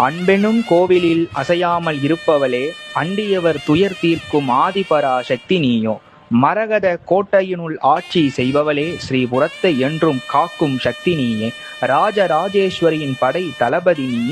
அன்பெனும் கோவிலில் அசையாமல் இருப்பவளே, அண்டியவர் துயர் தீர்க்கும் ஆதிபரா சக்தி நீயோ. மரகத கோட்டையினுள் ஆட்சி செய்பவளே, ஸ்ரீபுரத்தை என்றும் காக்கும் சக்தி நீயே. ராஜராஜேஸ்வரியின் படை தளபதி நீ,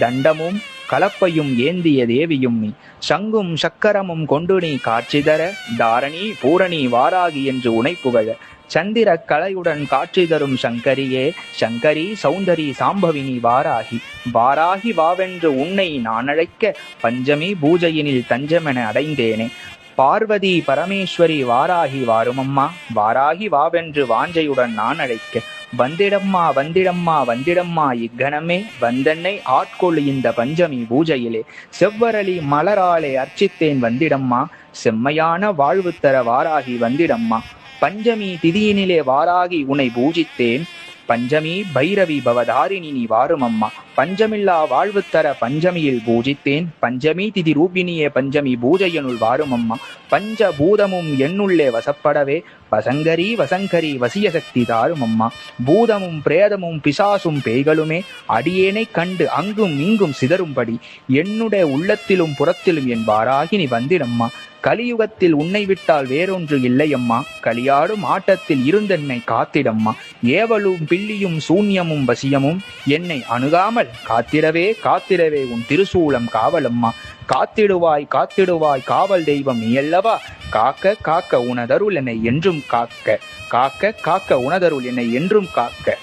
தண்டமும் கலப்பையும் ஏந்திய தேவியும் நீ. சங்கும் சக்கரமும் கொண்டு நீ காட்சி தர, தாரணி பூரணி வாராகி என்று உனை புகழ. சந்திர கலையுடன் காட்சி தரும் சங்கரியே, சங்கரி சௌந்தரி சாம்பவினி வாராகி. வாராகி வாவென்று உன்னை நான் அழைக்க, பஞ்சமி பூஜையினில் தஞ்சமென அடைந்தேனே. பார்வதி பரமேஸ்வரி வாராகி வாருமம்மா, வாராகி வாவென்று வாஞ்சையுடன் நான் அழைக்க. வந்திடம்மா வந்திடம்மா வந்திடம்மா இக்கணமே, வந்தென்னை ஆட்கொள் இந்த பஞ்சமி பூஜையிலே. செவ்வரளி மலராலே அர்ச்சித்தேன் வந்திடம்மா, செம்மையான வாழ்வு தர வாராகி வந்திடம்மா. பஞ்சமி திதியினிலே வாராகி உன்னை பூஜித்தேன், பஞ்சமி பைரவி பவதாரிணி நீ வாருமம்மா. பஞ்சமில்லா வாழ்வு தர பஞ்சமியில் பூஜித்தேன், பஞ்சமி திதி ரூபினியே பஞ்சமி பூஜையனுள் வாருமம்மா. பஞ்ச பூதமும் என்னுள்ளே வசப்படவே, வசங்கரி வசங்கரி வசிய சக்தி தாருமம்மா. பூதமும் பிரேதமும் பிசாசும் பேய்களுமே அடியேனை கண்டு அங்கும் இங்கும் சிதறும்படி, என்னுடைய உள்ளத்திலும் புறத்திலும் என் வாராகி நீ வந்திடம்மா. கலியுகத்தில் உன்னை விட்டால் வேறொன்று இல்லையம்மா, களியாடும் ஆட்டத்தில் இருந்தென்னை காத்திடம்மா. ஏவலும் பில்லியும் சூன்யமும் வசியமும் என்னை அணுகாமல் காத்திடவே காத்திடவே உன் திருசூலம் காவலம்மா. காத்திடுவாய் காத்திடுவாய் காவல் தெய்வம் நீ அல்லவா. காக்க காக்க உனதருள் என்னை என்றும் காக்க, காக்க காக்க உனதருள் என்னை என்றும் காக்க.